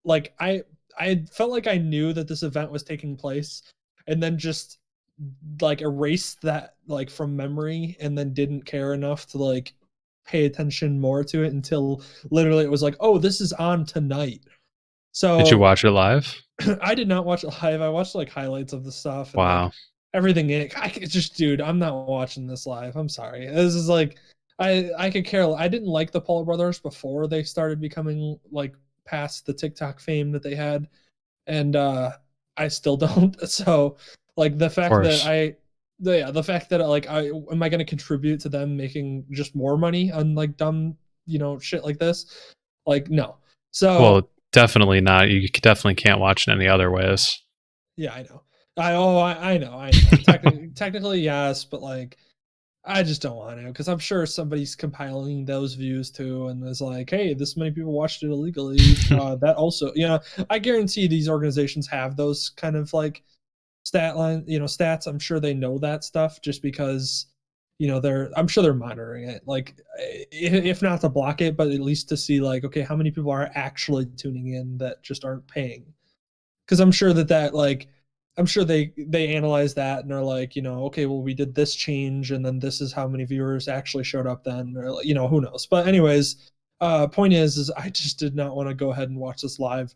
like I felt like I knew that this event was taking place, and then just like erased that like from memory, and then didn't care enough to like pay attention more to it until literally it was like, oh, this is on tonight. Did you So watch it live? I did not watch it live. I watched like highlights of the stuff and like Wow. everything in it. I could just, dude, I'm not watching this live. I'm sorry. This is like, I could care. I didn't like the Paul brothers before they started becoming like past the TikTok fame that they had, and I still don't. So like the Of fact that course. the fact that like I am I going to contribute to them making just more money on like dumb shit like this? Like no. So Well, definitely not. You definitely can't watch it any other ways. yeah, I know. I know. Technically, yes, but like, I just don't want to because I'm sure somebody's compiling those views too, and is like, hey, this many people watched it illegally. That also, I guarantee these organizations have those kind of like stats. I'm sure they know that stuff just because, I'm sure they're monitoring it. Like, if not to block it, but at least to see like, okay, how many people are actually tuning in that just aren't paying, because I'm sure that like I'm sure they analyze that and are like, okay, well, we did this change and then this is how many viewers actually showed up then, or who knows. But anyways, point is I just did not want to go ahead and watch this live.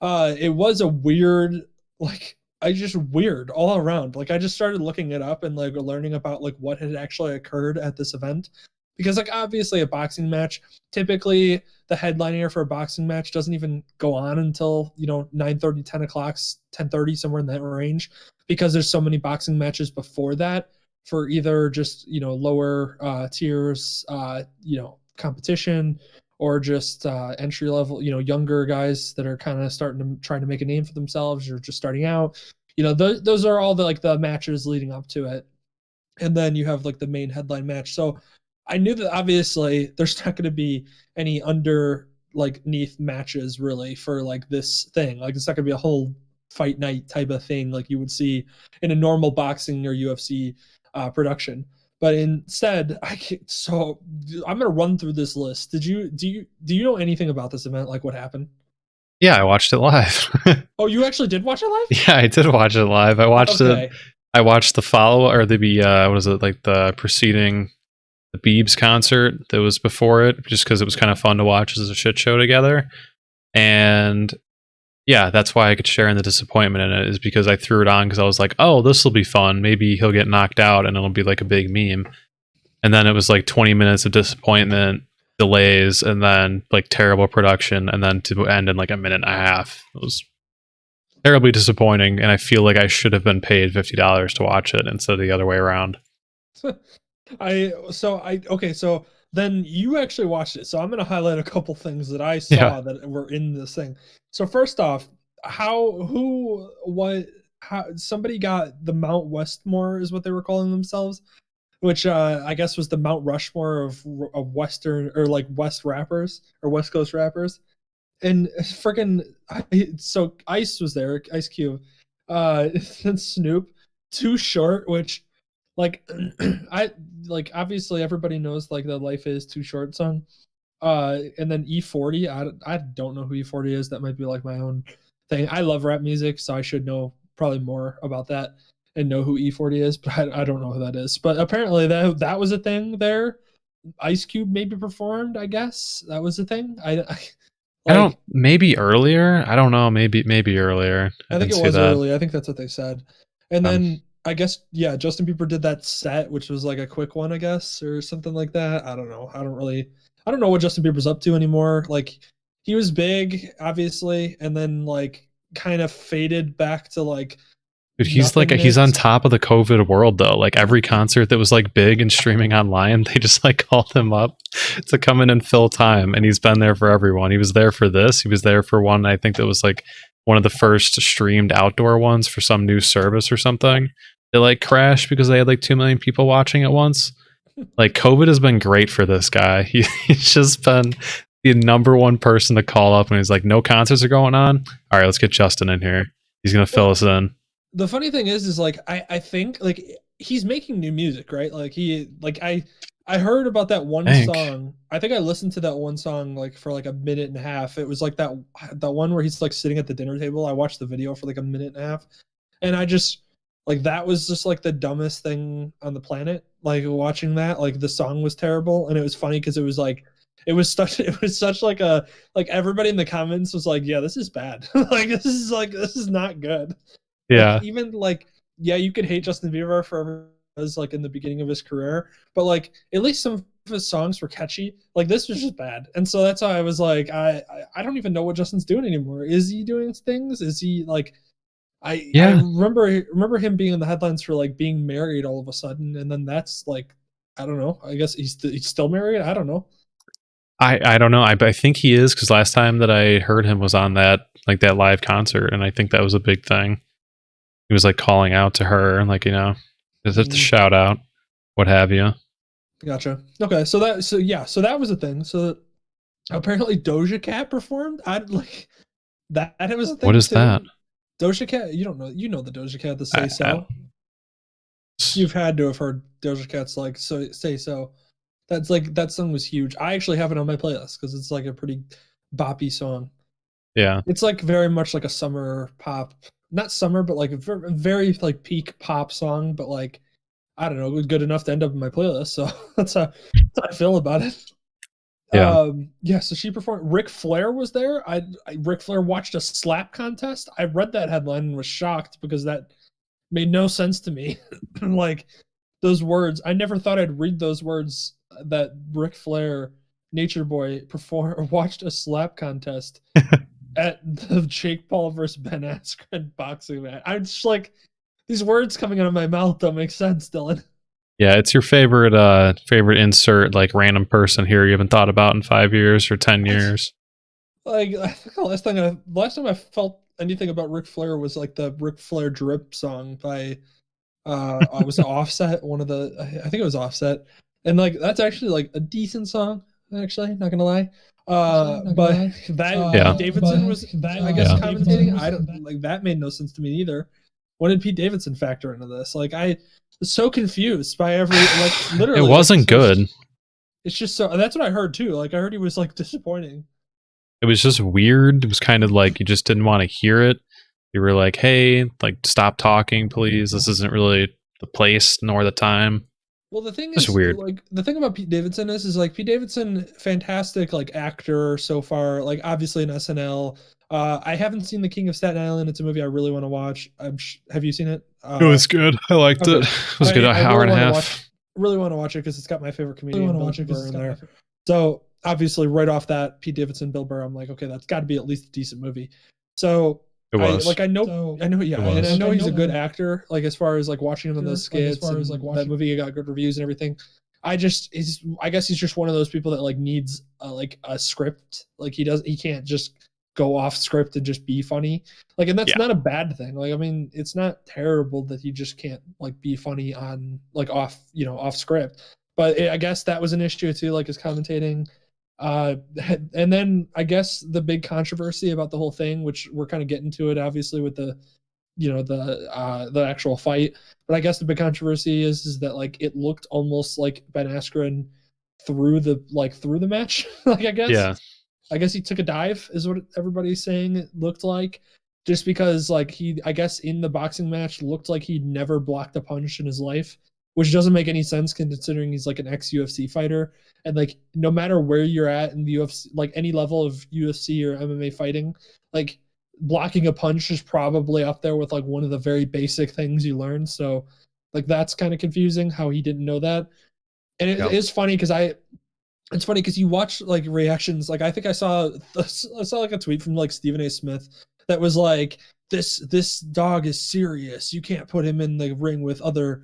It was a weird, like, I just weird all around. Like, I just started looking it up and like learning about like what had actually occurred at this event, because like obviously a boxing match, typically the headliner for a boxing match doesn't even go on until 9:30, 10 o'clock, 10:30, somewhere in that range, because there's so many boxing matches before that for either just lower tiers competition, or just entry level, younger guys that are kind of starting to trying to make a name for themselves or just starting out. Those are all the like the matches leading up to it, and then you have like the main headline match. So I knew that obviously there's not going to be any under like neath matches really for like this thing. Like, it's not going to be a whole fight night type of thing like you would see in a normal boxing or UFC production. But instead, so I'm gonna run through this list. Do you know anything about this event? Like what happened? Yeah, I watched it live. Oh, you actually did watch it live? Yeah, I did watch it live. I watched it. Okay. I watched the follow or the what is it, like the preceding the Biebs concert that was before it, just because it was kind of fun to watch as a shit show together. And yeah, that's why I could share in the disappointment in it, is because I threw it on because I was like, oh, this will be fun. Maybe he'll get knocked out and it'll be like a big meme. And then it was like 20 minutes of disappointment, delays, and then like terrible production, and then to end in like a minute and a half. It was terribly disappointing, and I feel like I should have been paid $50 to watch it instead of the other way around. Okay, so then you actually watched it. So I'm going to highlight a couple things that I Yeah, saw that were in this thing. So first off, how somebody got the Mount Westmore is what they were calling themselves, which I guess was the Mount Rushmore of Western or like West rappers or West Coast rappers. And freaking, so Ice was there, Ice Cube, and Snoop, Too Short, which like I like obviously everybody knows like the Life Is Too Short song. And then E40, I don't know who E40 is. That might be like my own thing. I love rap music, so I should know probably more about that and know who E40 is, but I don't know who that is. But apparently that was a thing there. Ice Cube maybe performed, I guess. That was a thing. I I don't. like Maybe earlier. I don't know. Maybe earlier. I I think can it see was that. early. I think that's what they said. And Um, then I guess yeah, Justin Bieber did that set, which was like a quick one, I guess, or something like that. I don't know. I don't know what Justin Bieber's up to anymore. Like, he was big, obviously, and then like kind of faded back to like Dude, he's on nothingness. top of the COVID world though. Like every concert that was like big and streaming online, they just like called him up to come in and fill time, and he's been there for everyone. He was there for this. He was there for one. I think that was like one of the first streamed outdoor ones for some new service or something. They like crashed because they had like 2 million people watching at once. Like COVID has been great for this guy. He's just been the number one person to call up when he's like, no concerts are going on. All right, let's get Justin in here. He's gonna fill Well, us in. the funny thing is like I think like he's making new music, right? Like I heard about that one Hank. song. I think I listened to that one song like for like a minute and a half. It was like that one where he's like sitting at the dinner table. I watched the video for like a minute and a half, and I just like that was just like the dumbest thing on the planet. Like watching that, like the song was terrible, and it was funny because it was such like a like everybody in the comments was like, yeah, this is bad. Like this is not good. Like Yeah. even like yeah, you could hate Justin Bieber for was like in the beginning of his career, but like at least some of his songs were catchy. Like this was just bad, and so that's why I was like, I don't even know what Justin's doing anymore. Is he doing things? Is he like I Yeah. remember him being in the headlines for like being married all of a sudden, and then that's like I don't know. I guess he's still married. I don't know. I don't know. I think he is because last time that I heard him was on that like that live concert, and I think that was a big thing. He was like calling out to her, and like just a Mm, shout out, what have you. gotcha. Okay, so that was a thing. So apparently Doja Cat performed. I like that. It was a What thing is that? too. Doja Cat, you know the Doja Cat, the Say I, So. You've had to have heard Doja Cat's like so Say So. That's like that song was huge. I actually have it on my playlist because it's like a pretty boppy song. yeah. It's like very much like a summer pop, not summer, but like a very like peak pop song. But like I don't know, good enough to end up in my playlist. So that's how I feel about it. Yeah. Yeah, so she performed. Ric Flair was there. Ric Flair watched a slap contest. I read that headline and was shocked because that made no sense to me. Like those words, I never thought I'd read those words that Ric Flair, Nature Boy, perform or watched a slap contest at the Jake Paul versus Ben Askren boxing match. I'm just like these words coming out of my mouth don't make sense, Dylan. Yeah, it's your favorite insert like random person here you haven't thought about in 5 years or 10 years. I think last time I felt anything about Ric Flair was like the Ric Flair drip song by I was Offset, one of the I think it was Offset. And like that's actually like a decent song, actually, not gonna lie. But that Yeah. Pete Davidson was I guess Yeah. commentating. I don't like that made no sense to me either. What did Pete Davidson factor into this? Like I was so confused by every like It literally like this wasn't whole good. it's just so that's what I heard too. Like I heard he was like disappointing. It was just weird. It was kind of like you just didn't want to hear it. You were like, "Hey, like stop talking, please. This isn't really the place nor the time." Well, the thing Just is, weird. like, the thing about Pete Davidson is like Pete Davidson, fantastic like actor so far. Like, obviously in SNL. I haven't seen The King of Staten Island. It's a movie I really want to watch. Have you seen it? It was good. I liked it. Okay. It was a good I hour really and a want to watch. half. Really want to watch it because it's got my favorite comedian Bill Burr in there. So obviously, right off that, Pete Davidson, Bill Burr, I'm like, okay, that's got to be at least a decent movie. So It was. yeah, It and I was. know he's a good actor. Like as far as like watching him in those skits and that movie got good reviews and everything. I guess he's just one of those people that like needs like a script. Like he can't just go off script and just be funny. Like, and that's Yeah. not a bad thing. Like, I mean, it's not terrible that he just can't like be funny on like off, off script. But I guess that was an issue too, like his commentating. Uh, and then I guess the big controversy about the whole thing, which we're kind of getting to it, obviously with the the actual fight. But I guess the big controversy is that like it looked almost like Ben Askren through the match. Like Yeah. I guess he took a dive, is what everybody's saying it looked like. Just because like he I guess in the boxing match looked like he'd never blocked a punch in his life, which doesn't make any sense considering he's like an ex UFC fighter. And like no matter where you're at in the UFC, like any level of UFC or MMA fighting, like blocking a punch is probably up there with like one of the very basic things you learn. So like that's kind of confusing how he didn't know that. And it Yeah. is funny because it's funny because you watch like reactions. Like I think I saw like a tweet from like Stephen A. Smith that was like, this dog is serious. You can't put him in the ring with other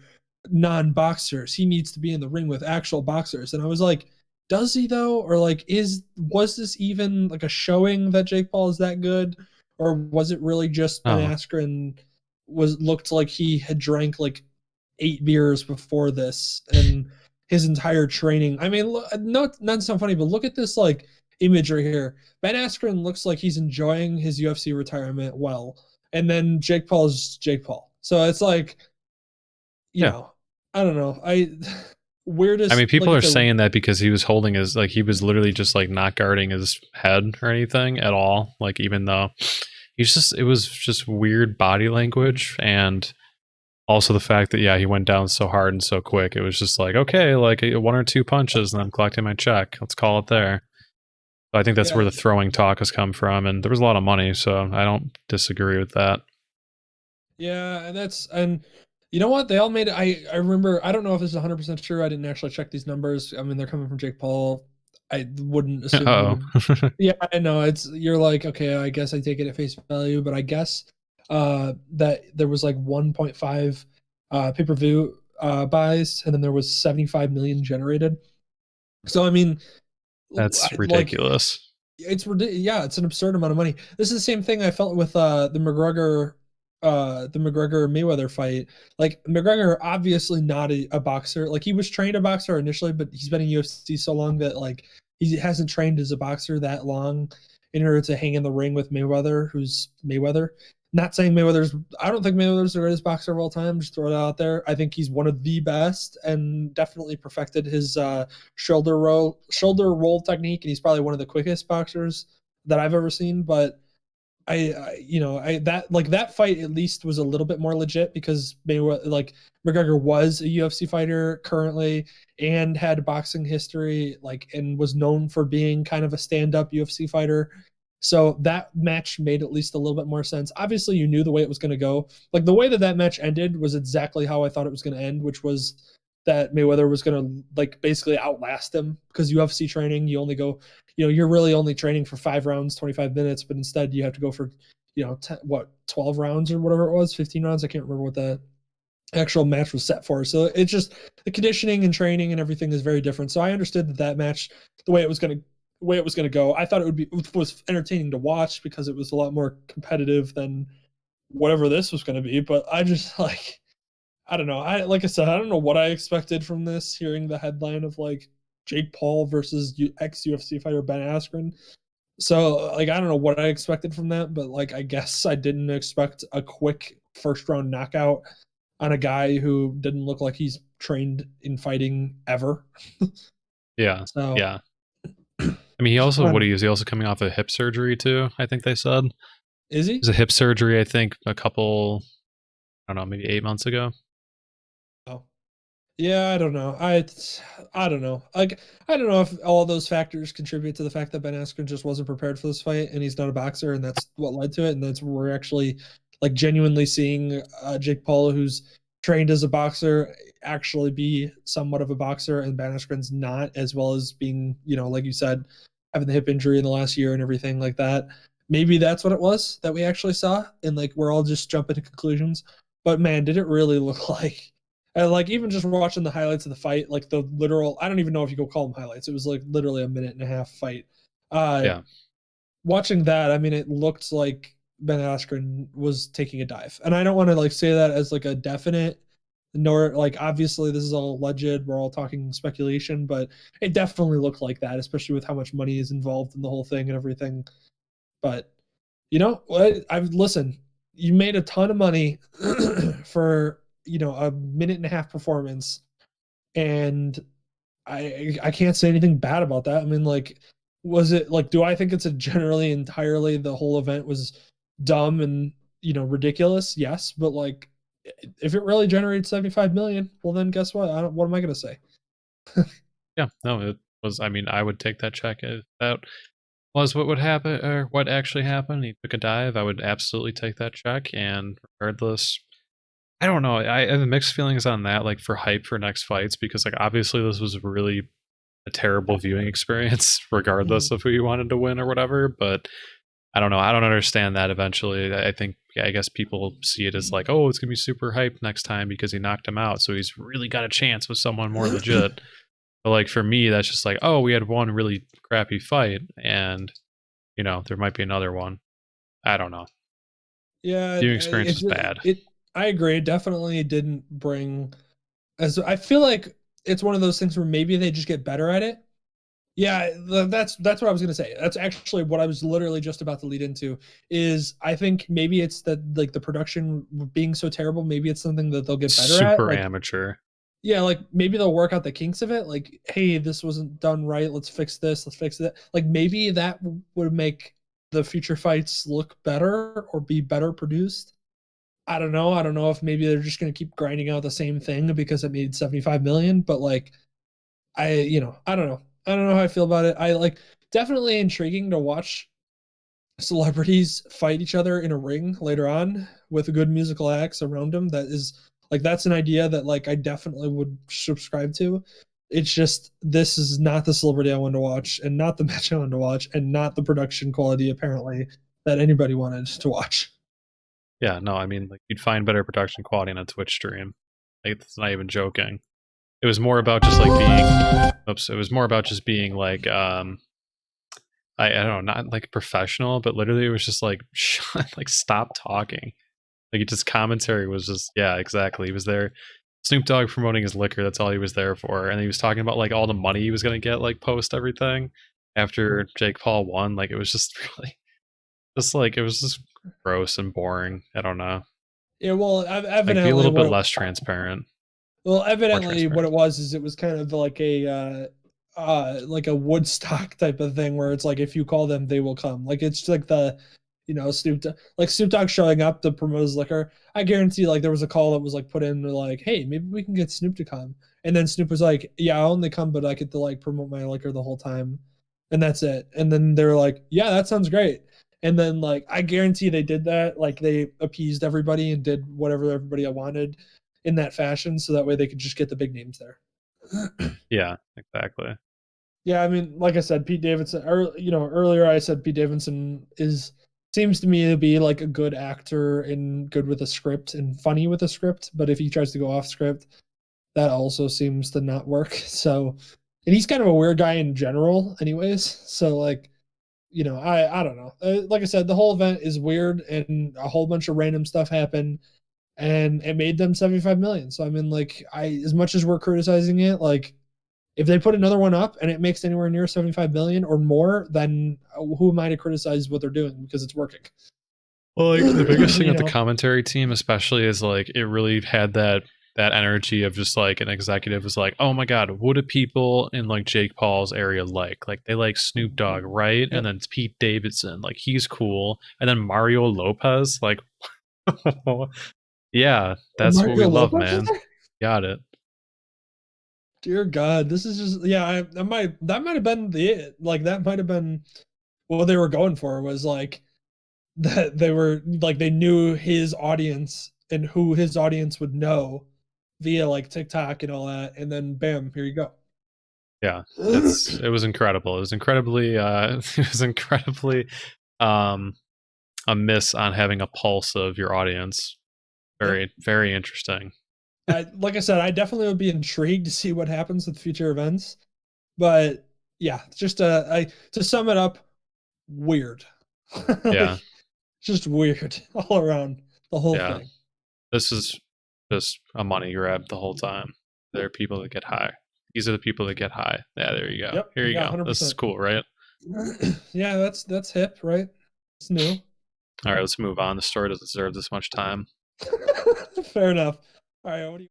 non-boxers. He needs to be in the ring with actual boxers." And I was like, does he though? Or like was this even like a showing that Jake Paul is that good? Or was it really just Ben Oh. Askren looked like he had drank like 8 beers before this and his entire training. I mean, look, no, not so funny, but look at this like imagery here. Ben Askren looks like he's enjoying his UFC retirement well, and then Jake Paul is Jake Paul. So it's like, Yeah. I don't know. I I mean, weirdest like people I are said. saying that because he was holding his like he was literally just like not guarding his head or anything at all. Like even though he's just it was just weird body language and also the fact that yeah he went down so hard and so quick. It was just like okay, like one or two punches and I'm collecting my check. Let's call it there. So I think that's where Yeah, the throwing talk has come from, and there was a lot of money, so I don't disagree with that. yeah, and you know what? They all made it. I remember. I don't know if this is 100% true. I didn't actually check these numbers. I mean, they're coming from Jake Paul. I wouldn't assume he Oh, would. Yeah, I know. It's you're like, okay, I guess I take it at face value, but I guess that there was like 1.5 pay-per-view buys, and then there was 75 million generated. So I mean, that's like ridiculous. it's ridiculous. Yeah, it's an absurd amount of money. This is the same thing I felt with the McGregor Mayweather fight. Like McGregor obviously not a boxer. Like he was trained a boxer initially, but he's been in UFC so long that like he hasn't trained as a boxer that long in order to hang in the ring with Mayweather, who's Mayweather. Not saying Mayweather's I don't think Mayweather's the greatest boxer of all time. Just throw it out there. I think he's one of the best and definitely perfected his shoulder roll technique, and he's probably one of the quickest boxers that I've ever seen. But I that like that fight at least was a little bit more legit because Mayweather, like McGregor was a UFC fighter currently and had boxing history, like and was known for being kind of a stand-up UFC fighter. So that match made at least a little bit more sense. Obviously, you knew the way it was going to go. Like the way that that match ended was exactly how I thought it was going to end, which was that Mayweather was going to like basically outlast him because UFC training, you only go, you're really only training for 5 rounds, 25 minutes, but instead you have to go for, 12 rounds or whatever it was, 15 rounds. I can't remember what the actual match was set for. So it's just the conditioning and training and everything is very different. So I understood that that match, the way it was going to go, I thought it was entertaining to watch because it was a lot more competitive than whatever this was going to be. But I just like, I don't know. Like I said, I don't know what I expected from this. Hearing the headline of like Jake Paul versus ex UFC fighter Ben Askren. So like I don't know what I expected from that, but like I guess I didn't expect a quick first round knockout on a guy who didn't look like he's trained in fighting ever. Yeah, So yeah. I mean, he I also don't what know. he also coming off a hip surgery too. I think they said it Is he? was a hip surgery. I think a couple, I don't know, maybe 8 months ago. Oh. Yeah, I don't know. I don't know. Like I don't know if all those factors contribute to the fact that Ben Askren just wasn't prepared for this fight, and he's not a boxer, and that's what led to it. And that's where we're actually like genuinely seeing Jake Paul, who's trained as a boxer, actually be somewhat of a boxer, and Ben Askren's not, as well as being, like you said, having the hip injury in the last year and everything like that. Maybe that's what it was that we actually saw, and like we're all just jumping to conclusions. But man, did it really look like? And like even just watching the highlights of the fight, like the literal, I don't even know if you could call them highlights. It was like literally a minute and a half fight. Uh, Yeah, Watching that, I mean, it looked like Ben Askren was taking a dive, and I don't want to like say that as like a definite, nor like obviously this is all alleged. We're all talking speculation, but it definitely looked like that, especially with how much money is involved in the whole thing and everything. But you know what? I've listened. You made a ton of money for a minute and a half performance, and I can't say anything bad about that. I mean, like, was it like? Do I think it's a generally entirely the whole event was dumb and ridiculous? Yes, but like, if it really generated 75 million, well then guess what? I don't. What am I gonna say? yeah. No, it was. I mean, I would take that check if that was what would happen or what actually happened. He took a dive. I would absolutely take that check. And regardless, I don't know. I have mixed feelings on that. Like for hype for next fights, because like obviously this was really a terrible viewing experience, regardless Mhm. of who you wanted to win or whatever. But I don't know. I don't understand that eventually. I think, yeah, I guess people see it as like, oh, it's going to be super hyped next time because he knocked him out. So he's really got a chance with someone more legit. But like for me, that's just like, oh, we had one really crappy fight and, there might be another one. I don't know. Yeah, Viewing experience was bad. I agree. It definitely didn't bring as I feel like it's one of those things where maybe they just get better at it. Yeah, that's what I was gonna say. That's actually what I was literally just about to lead into. Is I think maybe it's that like the production being so terrible. Maybe it's something that they'll get better at. Super Like amateur. yeah, like maybe they'll work out the kinks of it. Like, hey, this wasn't done right. Let's fix this. Let's fix that. Like maybe that would make the future fights look better or be better produced. I don't know. I don't know if maybe they're just going to keep grinding out the same thing because it made 75 million. But like, I don't know. I don't know how I feel about it. I like definitely intriguing to watch celebrities fight each other in a ring later on with good musical acts around them. That is like that's an idea that like I definitely would subscribe to. It's just this is not the celebrity I wanted to watch, and not the match I wanted to watch, and not the production quality apparently that anybody wanted to watch. Yeah, no, I mean, like you'd find better production quality on a Twitch stream. Like, it's not even joking. It was more about just like being. Oops, it was more about just being like I don't know, not like professional, but literally it was just like like stop talking. Like it just commentary was just yeah, exactly. He was there. Snoop Dogg promoting his liquor. That's all he was there for, and he was talking about like all the money he was gonna get like post everything after Jake Paul won. Like it was just really just like it was just gross and boring. I don't know. Yeah, well, Like be a evidently little bit what less transparent, Well, more evidently, what transparent. it was is it was kind of like a Woodstock type of thing where it's like if you call them, they will come. Like it's like the, like Snoop Dogg showing up to promote his liquor. I guarantee like there was a call that was like put in like, hey, maybe we can get Snoop to come, and then Snoop was like, yeah, I'll only come, but I get to like promote my liquor the whole time, and that's it. And then they were like, yeah, that sounds great. And then like I guarantee they did that. Like they appeased everybody and did whatever everybody wanted in that fashion, so that way they could just get the big names there. Yeah, exactly. Yeah, I mean, like I said, Pete Davidson, or earlier I said Pete Davidson is seems to me to be like a good actor and good with a script and funny with a script, but if he tries to go off script, that also seems to not work. So, and he's kind of a weird guy in general, anyways. So like, I don't know. Like I said, the whole event is weird and a whole bunch of random stuff happened and it made them 75 million. So I mean, like, as much as we're criticizing it, like if they put another one up and it makes anywhere near 75 million or more, then who am I to criticize what they're doing because it's working? Well, like the biggest thing you with the know, commentary team, especially, is like it really had that energy of just like an executive was like, oh my god, what do people in like Jake Paul's area like? Like they like Snoop Dogg, right? And yep. then Pete Davidson, like he's cool, and then Mario Lopez, like yeah, And that's what we Mario love, Lopez was man. there. Got it. Dear God, this is just yeah. That might have been the like that might have been what they were going for was like that they were like they knew his audience and who his audience would know via like TikTok and all that, and then bam, here you go. Yeah, it was incredible. It was incredibly it was incredibly um a miss on having a pulse of your audience. Yep. Very very interesting. I like I said, I definitely would be intrigued to see what happens with future events. But yeah, just to sum it up, weird. Yeah. Like just weird all around the whole Yeah. thing. This is just a money grab the whole time. There are people that get high. These are the people that get high. Yeah, there you go. Yep. Here you Yeah, go. This is 100%. cool, right? Yeah, that's hip, right? It's new. All right, let's move on. The story doesn't deserve this much time. Fair enough. All right, what do you